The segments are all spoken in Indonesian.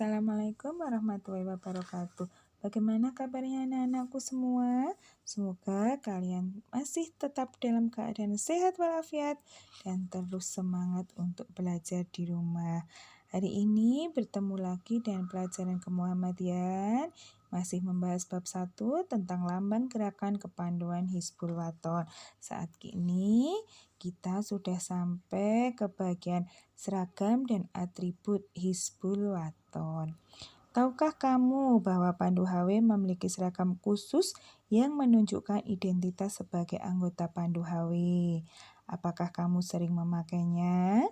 Assalamualaikum warahmatullahi wabarakatuh. Bagaimana kabarnya anak-anakku semua? Semoga kalian masih tetap dalam keadaan sehat walafiat dan terus semangat untuk belajar di rumah. Hari ini bertemu lagi dengan pelajaran kemuhammadiyaan, masih membahas bab 1 tentang lambang gerakan kepanduan Hizbul Wathon. Saat ini kita sudah sampai ke bagian seragam dan atribut Hizbul Wathon. Tahukah kamu bahwa Pandu HW memiliki seragam khusus yang menunjukkan identitas sebagai anggota Pandu HW? Apakah kamu sering memakainya?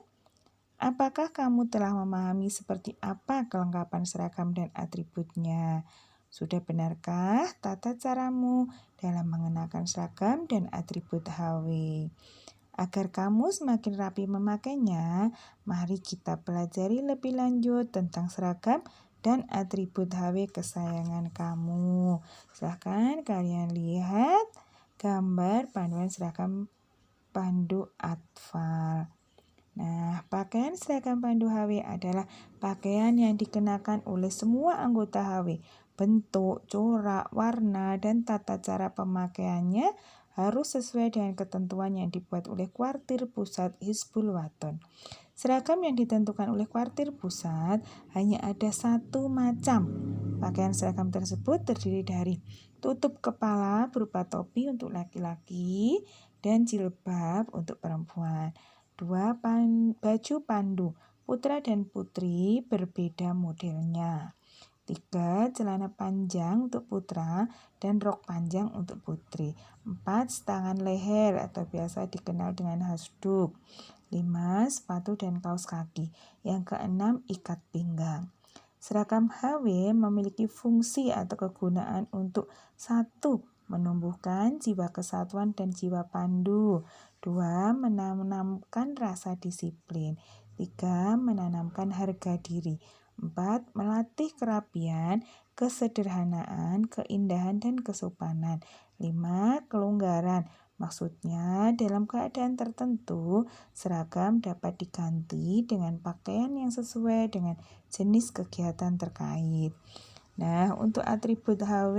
Apakah kamu telah memahami seperti apa kelengkapan seragam dan atributnya? Sudah benarkah tata caramu dalam mengenakan seragam dan atribut HW? Agar kamu semakin rapi memakainya, mari kita pelajari lebih lanjut tentang seragam dan atribut HW kesayangan kamu. Silahkan kalian lihat gambar panduan seragam Pandu Atfal. Nah, pakaian seragam Pandu HW adalah pakaian yang dikenakan oleh semua anggota HW. Bentuk, corak, warna, dan tata cara pemakaiannya harus sesuai dengan ketentuan yang dibuat oleh Kuartir Pusat Hizbul Wathon. Seragam yang ditentukan oleh Kuartir Pusat hanya ada satu macam. Pakaian seragam tersebut terdiri dari tutup kepala berupa topi untuk laki-laki dan jilbab untuk perempuan. Baju pandu putra dan putri berbeda modelnya. 3. Celana panjang untuk putra dan rok panjang untuk putri. 4. Setangan leher atau biasa dikenal dengan hasduk. 5. Sepatu dan kaos kaki. Yang keenam, ikat pinggang. Seragam HW memiliki fungsi atau kegunaan untuk 1. Menumbuhkan jiwa kesatuan dan jiwa pandu. 2. Menanamkan rasa disiplin. 3. Menanamkan harga diri. 4. Melatih kerapian, kesederhanaan, keindahan, dan kesopanan. 5. Kelonggaran. Maksudnya, dalam keadaan tertentu, seragam dapat diganti dengan pakaian yang sesuai dengan jenis kegiatan terkait. Nah, untuk atribut HW,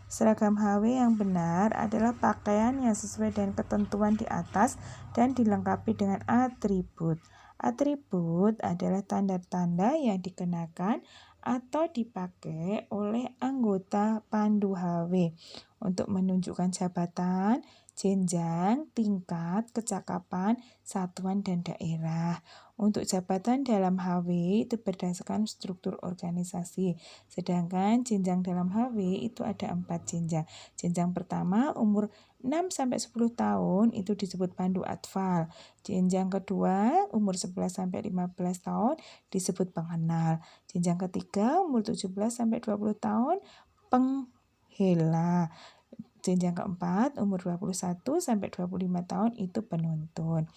seragam HW yang benar adalah pakaian yang sesuai dengan ketentuan di atas dan dilengkapi dengan atribut. Atribut adalah tanda-tanda yang dikenakan atau dipakai oleh anggota Pandu HW untuk menunjukkan jabatan, jenjang, tingkat, kecakapan, satuan, dan daerah. Untuk jabatan dalam HW itu berdasarkan struktur organisasi, sedangkan jenjang dalam HW itu ada 4 jenjang. Jenjang pertama umur 6-10 tahun itu disebut Pandu Atfal. Jenjang kedua umur 11-15 tahun disebut pengenal. Jenjang ketiga umur 17-20 tahun penghela. Jenjang keempat umur 21-25 tahun itu penuntun.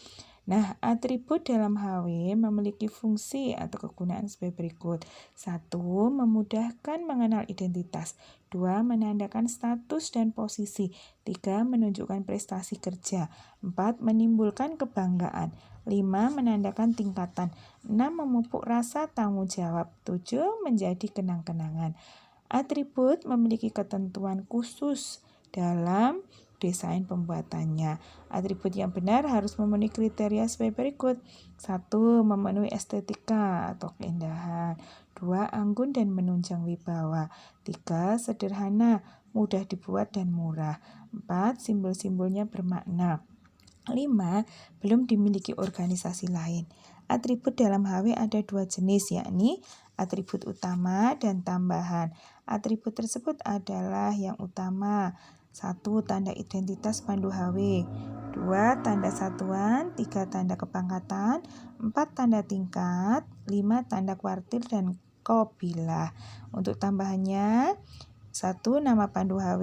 Nah, atribut dalam HW memiliki fungsi atau kegunaan sebagai berikut. 1. Memudahkan mengenal identitas. 2. Menandakan status dan posisi. 3. Menunjukkan prestasi kerja. 4. Menimbulkan kebanggaan. 5. Menandakan tingkatan. 6. Memupuk rasa tanggung jawab. 7. Menjadi kenang-kenangan. Atribut memiliki ketentuan khusus dalam desain pembuatannya. Atribut yang benar harus memenuhi kriteria sebagai berikut. 1. Memenuhi estetika atau keindahan. 2. Anggun dan menunjang wibawa. 3. Sederhana, mudah dibuat dan murah. 4. Simbol-simbolnya bermakna. 5. Belum dimiliki organisasi lain. Atribut dalam HW ada 2 jenis, yakni atribut utama dan tambahan. Atribut tersebut adalah yang utama. 1. Tanda identitas Pandu HW. 2. Tanda satuan. 3. Tanda kepangkatan. 4. Tanda tingkat. 5. Tanda kuartil dan qabilah. Untuk tambahannya, 1. Nama Pandu HW.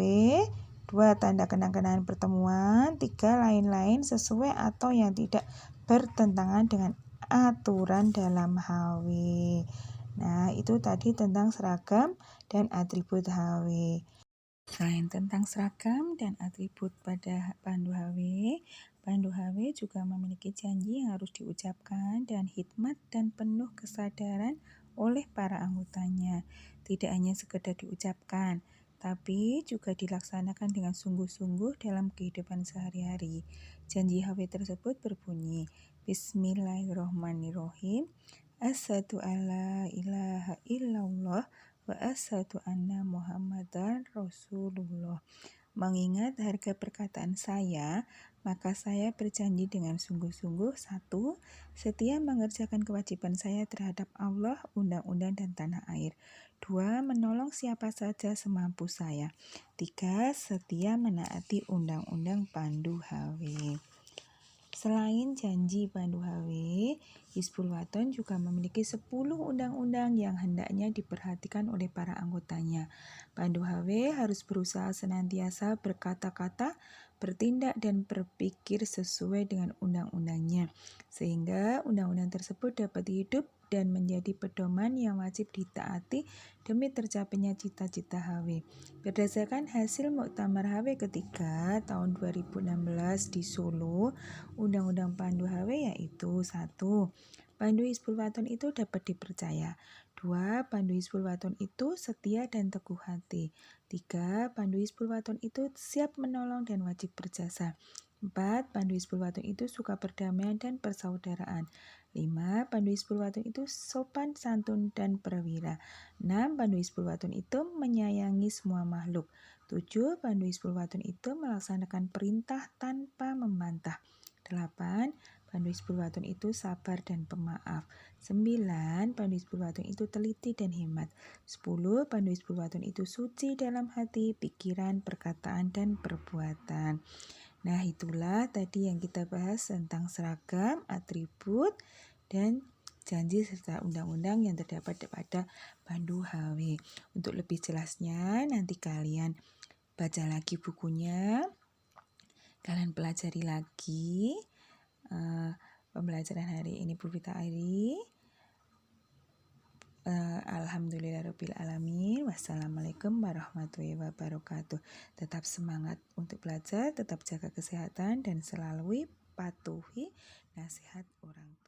2. Tanda kenang-kenangan pertemuan. 3. Lain-lain sesuai atau yang tidak bertentangan dengan aturan dalam HW. Nah, itu tadi tentang seragam dan atribut HW. Selain tentang seragam dan atribut pada Pandu HW juga memiliki janji yang harus diucapkan dan hikmat dan penuh kesadaran oleh para anggotanya. Tidak hanya sekedar diucapkan, tapi juga dilaksanakan dengan sungguh-sungguh dalam kehidupan sehari-hari. Janji HW tersebut berbunyi, Bismillahirrohmanirrohim, Asyhadu alla ilaha illallah wa asyhadu anna Muhammadan Rasulullah. Mengingat harga perkataan saya, maka saya berjanji dengan sungguh-sungguh: 1. Setia mengerjakan kewajiban saya terhadap Allah, undang-undang, dan tanah air. 2. Menolong siapa saja semampu saya. 3. Setia menaati undang-undang Pandu HW. Selain janji Pandu HW, Hizbul Wathan juga memiliki 10 undang-undang yang hendaknya diperhatikan oleh para anggotanya. Pandu HW harus berusaha senantiasa berkata-kata, bertindak, dan berpikir sesuai dengan undang-undangnya, sehingga undang-undang tersebut dapat hidup dan menjadi pedoman yang wajib ditaati demi tercapainya cita-cita HW. Berdasarkan hasil Muktamar HW ketiga tahun 2016 di Solo, Undang-Undang Pandu HW yaitu: 1. Pandu Hizbul Wathan itu dapat dipercaya. 2. Pandu Hizbul Wathan itu setia dan teguh hati. 3. Pandu Hizbul Wathan itu siap menolong dan wajib berjasa. 4. Pandu Hizbul Wathan itu suka perdamaian dan persaudaraan. 5. Pandu Hizbul Wathan itu sopan, santun, dan perwira. 6. Pandu Hizbul Wathan itu menyayangi semua makhluk. 7. Pandu Hizbul Wathan itu melaksanakan perintah tanpa membantah. 8. Pandu Hizbul Wathan itu sabar dan pemaaf. 9. Pandu Hizbul Wathan itu teliti dan hemat. 10. Pandu Hizbul Wathan itu suci dalam hati, pikiran, perkataan, dan perbuatan. Nah, itulah tadi yang kita bahas tentang seragam, atribut, dan janji serta undang-undang yang terdapat pada Pandu HW. Untuk lebih jelasnya, nanti kalian baca lagi bukunya, kalian pelajari lagi pembelajaran hari ini Bu Vita Airi. Alhamdulillahirrabbilalamin. Wassalamualaikum warahmatullahi wabarakatuh. Tetap semangat untuk belajar, tetap jaga kesehatan, dan selalu patuhi nasihat orang tua.